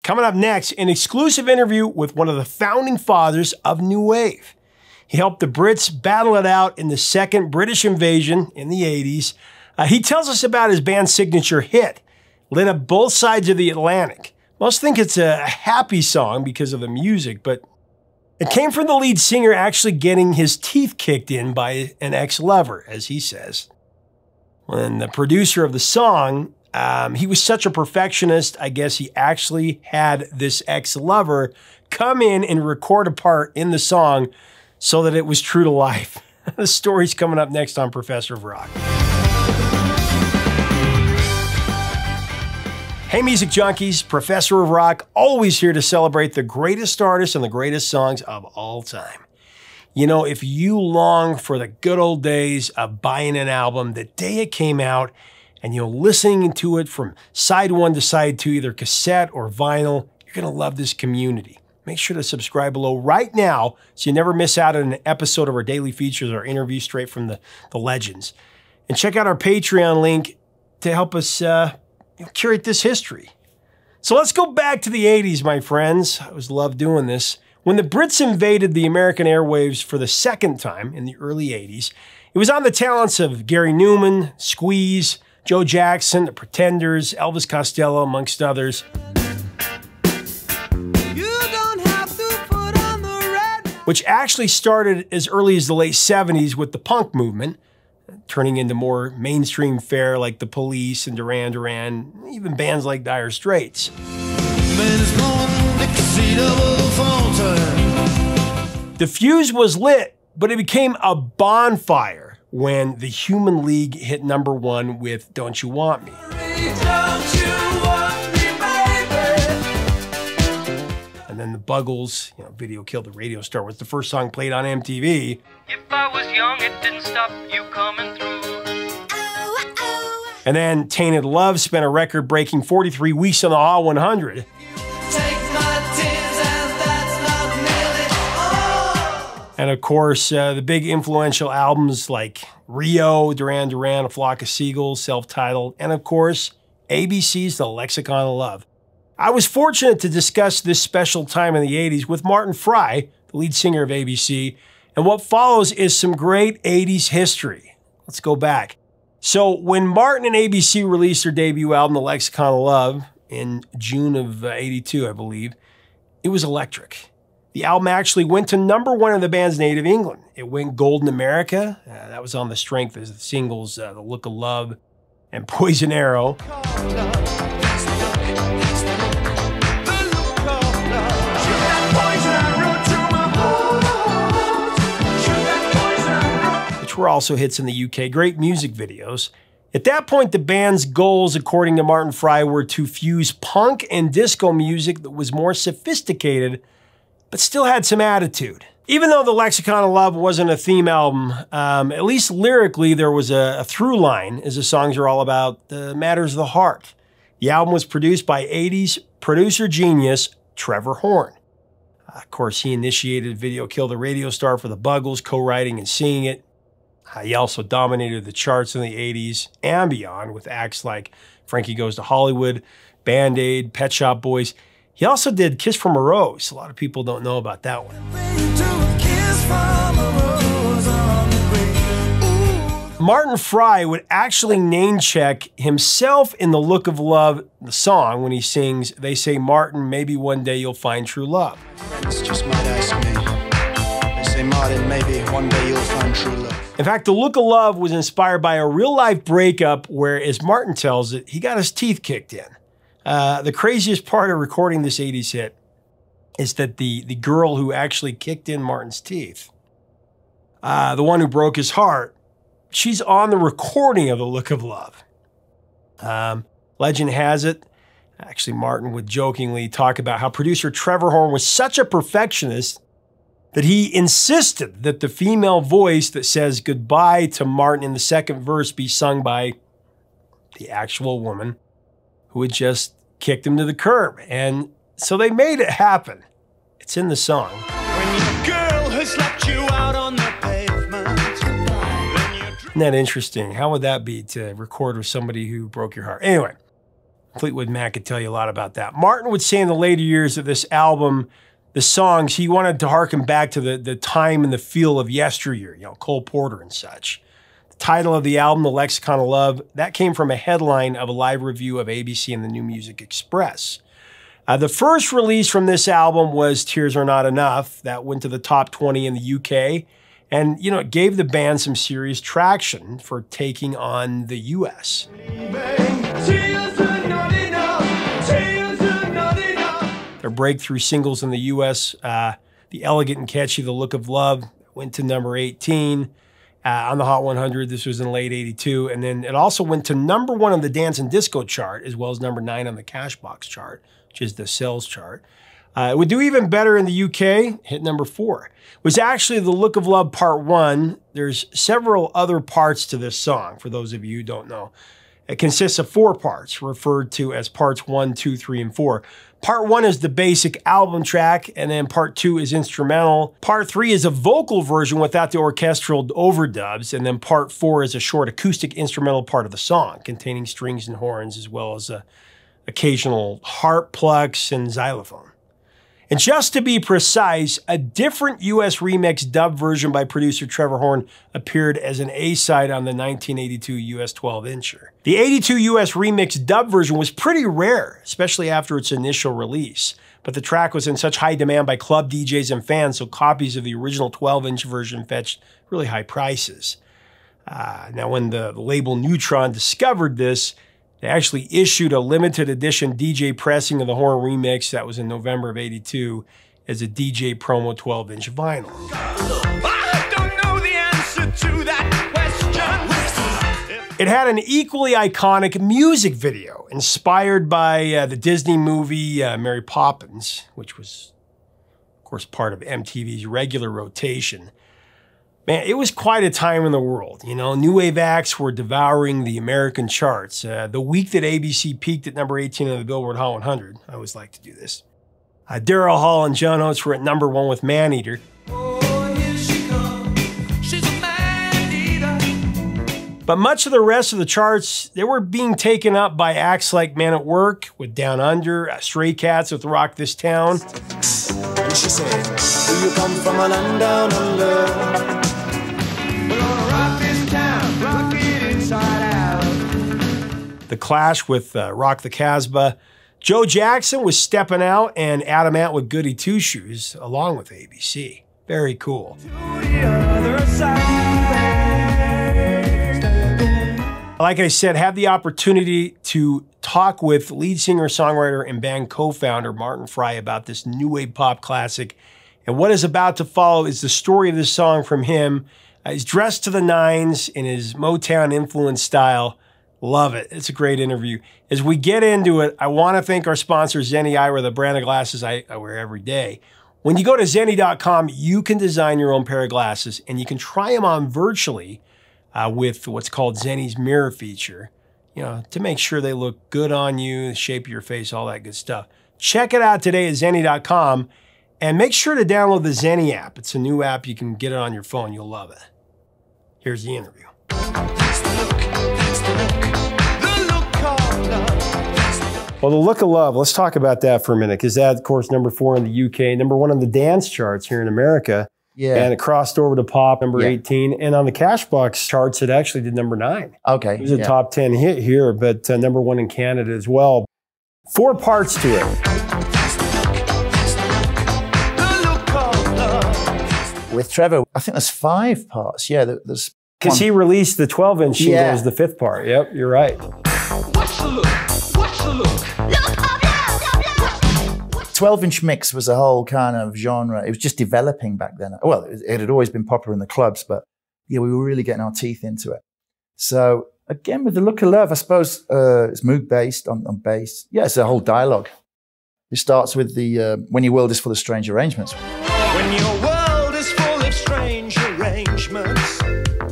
Coming up next, an exclusive interview with one of the founding fathers of New Wave. He helped the Brits battle it out in the second British invasion in the 80s. He tells us about his band's signature hit, lit up both sides of the Atlantic. Most think it's a happy song because of the music, but it came from the lead singer actually getting his teeth kicked in by an ex-lover, as he says. When the producer of the song, he was such a perfectionist, I guess he actually had this ex-lover come in and record a part in the song so that it was true to life. The story's coming up next on Professor of Rock. Hey music junkies, Professor of Rock, always here to celebrate the greatest artists and the greatest songs of all time. You know, if you long for the good old days of buying an album the day it came out and you're listening to it from side one to side two, either cassette or vinyl, you're gonna love this community. Make sure to subscribe below right now so you never miss out on an episode of our daily features or interviews straight from the legends. And check out our Patreon link to help us curate this history. So let's go back to the 80s, my friends. I always love doing this. When the Brits invaded the American airwaves for the second time in the early 80s, it was on the talents of Gary Newman, Squeeze, Joe Jackson, The Pretenders, Elvis Costello, amongst others. Which actually started as early as the late 70s with the punk movement, turning into more mainstream fare like The Police and Duran Duran, even bands like Dire Straits. The fuse was lit, but it became a bonfire when the Human League hit #1 with Don't You Want Me. And then the Buggles, Video Killed the Radio Star was the first song played on MTV. If I was young, it didn't stop you coming through. And then Tainted Love spent a record-breaking 43 weeks on the Hot 100. And of course, the big influential albums like Rio, Duran Duran, A Flock of Seagulls, self-titled, and of course, ABC's The Lexicon of Love. I was fortunate to discuss this special time in the 80s with Martin Fry, the lead singer of ABC, and what follows is some great 80s history. Let's go back. So when Martin and ABC released their debut album, The Lexicon of Love, in June of '82, I believe, it was electric. The album actually went to #1 in the band's native England. It went gold in America. That was on the strength of the singles The Look of Love and Poison Arrow. Which were also hits in the UK. Great music videos. At that point, the band's goals, according to Martin Fry, were to fuse punk and disco music that was more sophisticated, but still had some attitude. Even though The Lexicon of Love wasn't a theme album, at least lyrically, there was a through line, as the songs are all about the matters of the heart. The album was produced by 80s producer genius Trevor Horn. Of course, he initiated Video Killed the Radio Star for the Buggles, co-writing and singing it. He also dominated the charts in the 80s and beyond with acts like Frankie Goes to Hollywood, Band-Aid, Pet Shop Boys. He also did Kiss from a Rose. A lot of people don't know about that one. Martin Fry would actually name check himself in The Look of Love, the song, when he sings, "They say, Martin, maybe one day you'll find true love." Friends just might ask me. They say, Martin, maybe one day you'll find true love. In fact, The Look of Love was inspired by a real-life breakup where, as Martin tells it, he got his teeth kicked in. The craziest part of recording this 80s hit is that the girl who actually kicked in Martin's teeth, the one who broke his heart, she's on the recording of The Look of Love. Legend has it, actually Martin would jokingly talk about how producer Trevor Horn was such a perfectionist that he insisted that the female voice that says goodbye to Martin in the second verse be sung by the actual woman who had just kicked him to the curb. And so they made it happen. It's in the song. When your girl has left you out on the pavement. Isn't that interesting? How would that be to record with somebody who broke your heart? Anyway, Fleetwood Mac could tell you a lot about that. Martin would say in the later years of this album, the songs, he wanted to harken back to the time and the feel of yesteryear, you know, Cole Porter and such. The title of the album, The Lexicon of Love, that came from a headline of a live review of ABC and the New Music Express. The first release from this album was Tears Are Not Enough. That went to the top 20 in the UK. And, you know, it gave the band some serious traction for taking on the US. Their breakthrough singles in the US, the elegant and catchy The Look of Love, went to number 18 on the Hot 100. This was in late 82. And then it also went to number 1 on the Dance and Disco chart, as well as number 9 on the Cashbox chart, which is the sales chart. It would do even better in the UK, hit number 4. It was actually The Look of Love Part 1. There's several other parts to this song, for those of you who don't know. It consists of 4 parts, referred to as parts 1, 2, 3, and 4. Part 1 is the basic album track, and then part 2 is instrumental. Part 3 is a vocal version without the orchestral overdubs, and then part 4 is a short acoustic instrumental part of the song, containing strings and horns, as well as occasional harp plucks and xylophone. And just to be precise, a different US remix dub version by producer Trevor Horn appeared as an A-side on the 1982 US 12-incher. The 82 US remix dub version was pretty rare, especially after its initial release. But the track was in such high demand by club DJs and fans, so copies of the original 12-inch version fetched really high prices. Now, when the label Neutron discovered this, they actually issued a limited edition DJ pressing of the Horn remix that was in November of 82 as a DJ promo 12-inch vinyl. I don't know the answer to that question. It had an equally iconic music video inspired by the Disney movie Mary Poppins, which was, of course, part of MTV's regular rotation. Man, it was quite a time in the world. You know, new wave acts were devouring the American charts. The week that ABC peaked at number 18 on the Billboard Hot 100, I always like to do this. Daryl Hall and John Oates were at number 1 with Man Eater. Oh, here she comes. She's a man-eater. But much of the rest of the charts, they were being taken up by acts like Man at Work with Down Under, Stray Cats with Rock This Town. And she said, do you come from a land down under? We're gonna rock this town, rock it inside out. The Clash with Rock the Casbah. Joe Jackson was Stepping Out, and Adam Ant with Goody Two Shoes, along with ABC. Very cool. Like I said, had the opportunity to talk with lead singer, songwriter, and band co-founder Martin Fry about this new wave pop classic. And what is about to follow is the story of this song from him. He's dressed to the nines in his Motown-influenced style. Love it. It's a great interview. As we get into it, I want to thank our sponsor, Zenni Eyewear, the brand of glasses I wear every day. When you go to Zenni.com, you can design your own pair of glasses, and you can try them on virtually with what's called Zenni's mirror feature, you know, to make sure they look good on you, the shape of your face, all that good stuff. Check it out today at Zenni.com, and make sure to download the Zenni app. It's a new app. You can get it on your phone. You'll love it. Here's the interview. Well, The Look of Love, let's talk about that for a minute, because that, of course, number 4 in the UK, number 1 on the dance charts here in America. Yeah. And it crossed over to pop, number 18. And on the Cashbox charts, it actually did number 9. Okay. It was a top 10 hit here, but number 1 in Canada as well. 4 parts to it. With Trevor, I think there's 5 parts. Yeah, there's... Because he released the 12-inch single as the 5th part. Yep, you're right. Watch the look. Watch the look. 12-inch mix was a whole kind of genre. It was just developing back then. Well, it had always been popular in the clubs, but yeah, we were really getting our teeth into it. So again, with The Look of Love, I suppose it's mood-based on bass. Yeah, it's a whole dialogue. It starts with the when your world is full of strange arrangements. When your world is full of strange arrangements.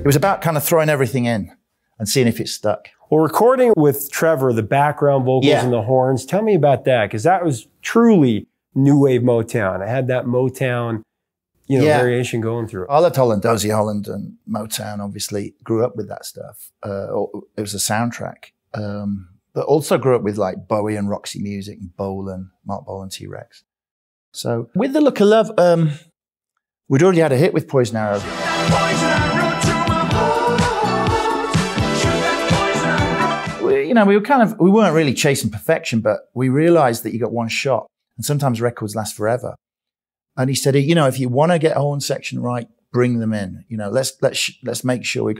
It was about kind of throwing everything in and seeing if it stuck. Well, recording with Trevor, the background vocals and the horns, tell me about that, because that was truly new wave Motown. I had that Motown, you know, variation going through it. I loved Holland, Dozy Holland and Motown, obviously, grew up with that stuff. It was a soundtrack. but also grew up with like Bowie and Roxy Music and Bolan, Mark Bolan, T-Rex. So with The Look of Love, we'd already had a hit with Poison Arrow. We weren't really chasing perfection, but we realized that you got one shot and sometimes records last forever. And he said, you know, if you want to get a horn section right, bring them in. You know, let's make sure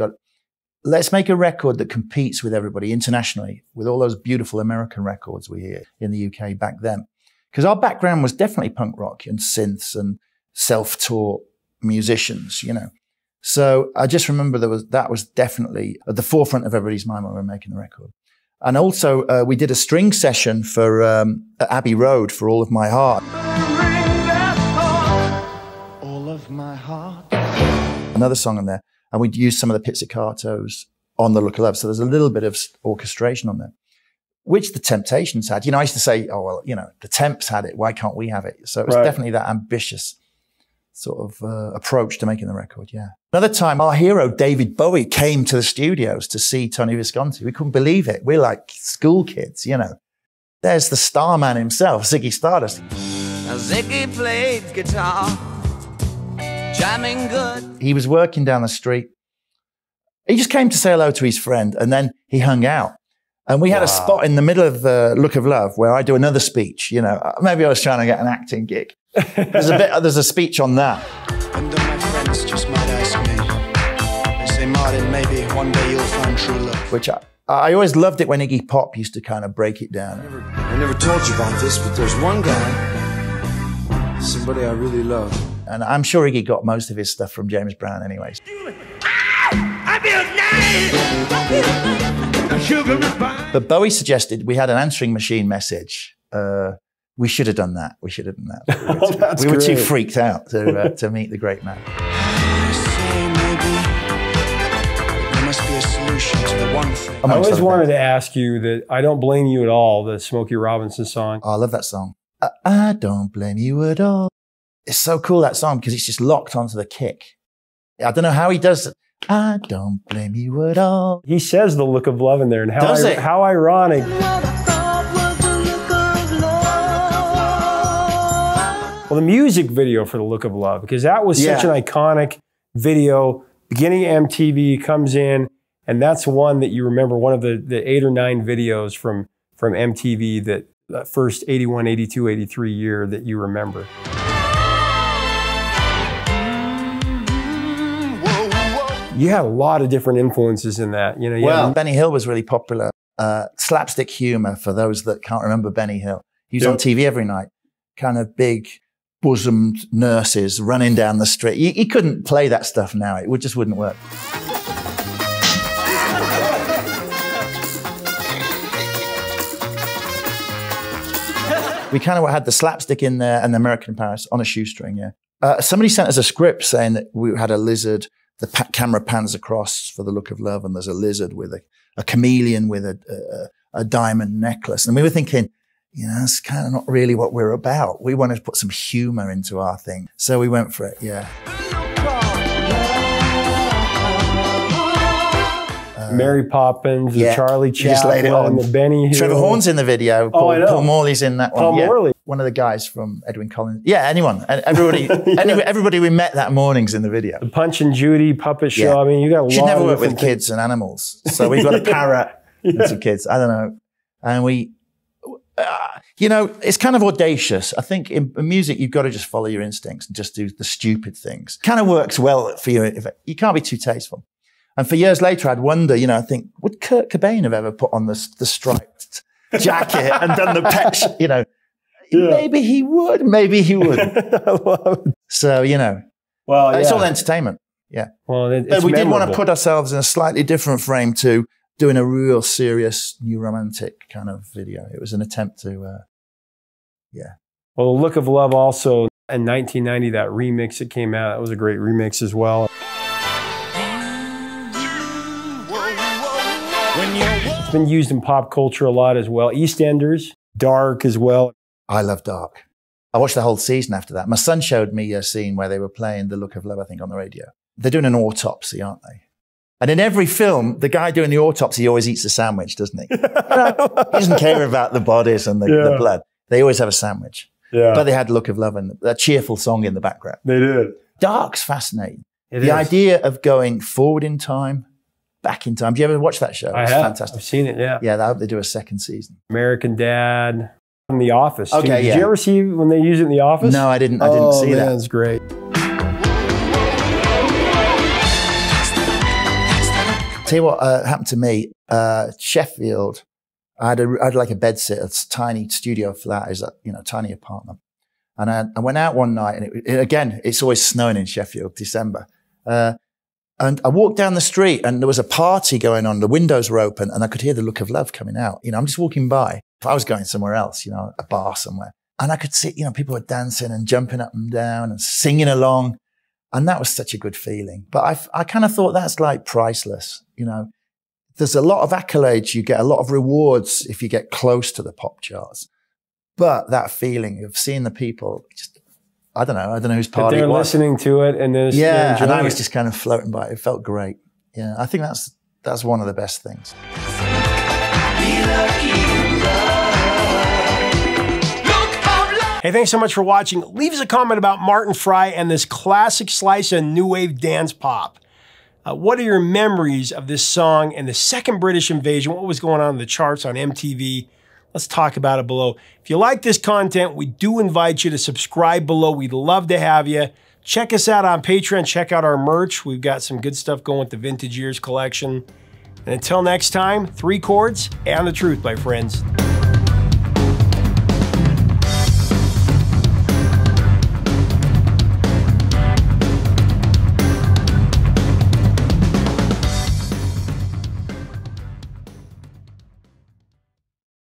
let's make a record that competes with everybody internationally, with all those beautiful American records we hear in the UK back then. Because our background was definitely punk rock and synths and self-taught musicians, you know. So I just remember that was definitely at the forefront of everybody's mind when we were making the record. And also, we did a string session for at Abbey Road for All of My Heart. All of my heart. Another song on there. And we'd use some of the pizzicatos on The Look of Love. So there's a little bit of orchestration on there, which the Temptations had. You know, I used to say, oh, well, you know, the Temps had it. Why can't we have it? So it was definitely that ambitious sort of approach to making the record, yeah. Another time, our hero, David Bowie, came to the studios to see Tony Visconti. We couldn't believe it. We're like school kids, you know. There's the star man himself, Ziggy Stardust. Now Ziggy played guitar, jamming good. He was working down the street. He just came to say hello to his friend, and then he hung out. And we had a spot in the middle of Look of Love where I do another speech, you know. Maybe I was trying to get an acting gig. There's a speech on that. And my friends just might ask me. They say, Martin, maybe one day you'll find true love. Which I always loved it when Iggy Pop used to kind of break it down. I never told you about this, but there's one guy, somebody I really love. And I'm sure Iggy got most of his stuff from James Brown anyways. But Bowie suggested we had an answering machine message. We should have done that. We should have done that. We were too freaked out to meet the great man. I say maybe there must be a solution to the one thing. I always wanted to ask you that I Don't Blame You at All, the Smokey Robinson song. Oh, I love that song. I don't blame you at all. It's so cool, that song, because it's just locked onto the kick. I don't know how he does it. I don't blame you at all. He says The Look of Love in there, and how ironic. Well, the music video for The Look of Love, because that was such an iconic video. Beginning of MTV comes in, and that's one that you remember, one of the 8 or 9 videos from MTV that first 81, 82, 83 year that you remember. You had a lot of different influences in that. You know, Benny Hill was really popular. Slapstick humor, for those that can't remember Benny Hill. He was on TV every night. Kind of big, bosomed nurses running down the street. You couldn't play that stuff now. It just wouldn't work. We kind of had the slapstick in there and the American in Paris on a shoestring, yeah. Somebody sent us a script saying that we had a lizard. The camera pans across for The Look of Love, and there's a lizard with a chameleon with a diamond necklace. And we were thinking, you know, that's kind of not really what we're about. We wanted to put some humor into our thing. So we went for it, yeah. Mary Poppins, the Charlie Chaplin, the Benny Hill. Trevor Horn's in the video. Paul Morley's in that one. Paul Morley. One of the guys from Edwin Collins. Yeah, anyone. Everybody we met that morning's in the video. The Punch and Judy puppet show. I mean, you got a lot of She'd never worked with kids and animals. So we've got a parrot and some kids. I don't know. And we, you know, it's kind of audacious. I think in music, you've got to just follow your instincts and just do the stupid things. Kind of works well for you. You can't be too tasteful. And for years later, I'd wonder, you know, I think, would Kurt Cobain have ever put on the striped jacket and done the patch, you know? Yeah. Maybe he would, maybe he wouldn't. So, you know, it's all entertainment. Yeah. Well, but we did want to put ourselves in a slightly different frame to doing a real serious new romantic kind of video. It was an attempt to, Well, The Look of Love also, in 1990, that remix that came out, that was a great remix as well. It's been used in pop culture a lot as well. EastEnders, Dark as well. I love Dark. I watched the whole season after that. My son showed me a scene where they were playing The Look of Love, I think, on the radio. They're doing an autopsy, aren't they? And in every film, the guy doing the autopsy always eats a sandwich, doesn't he? He doesn't care about the bodies and the blood. They always have a sandwich. Yeah. But they had Look of Love and a cheerful song in the background. They did. Dark's fascinating. It the is. idea of going forward in time, back in time. Do you ever watch that show? I It's have. fantastic. I've seen it, yeah. Yeah, I hope they do a second season. American Dad, in The Office. too. Okay, Did yeah. you ever see when they use it in The Office? No, I didn't see that. It's great. Tell you what happened to me. Sheffield, I had like a bed sit, a tiny studio flat, is a tiny apartment. And I went out one night, and again, it's always snowing in Sheffield, December. And I walked down the street, and there was a party going on. The windows were open, and I could hear the Look of Love coming out. I'm just walking by. If I was going somewhere else, a bar somewhere, and I could see, people were dancing and jumping up and down and singing along. And that was such a good feeling. But I kind of thought that's like priceless. There's a lot of accolades. You get a lot of rewards if you get close to the pop charts. But that feeling of seeing the people, I don't know whose party they're it was. listening to it, and then Yeah, and I was just kind of floating by. It felt great. Yeah, I think that's one of the best things. Hey, thanks so much for watching. Leave us a comment about Martin Fry and this classic slice of new wave dance pop. What are your memories of this song and the second British invasion? What was going on in the charts on MTV? Let's talk about it below. If you like this content, we do invite you to subscribe below. We'd love to have you. Check us out on Patreon. Check out our merch. We've got some good stuff going with the Vintage Years collection. And until next time, 3 chords and the truth, my friends.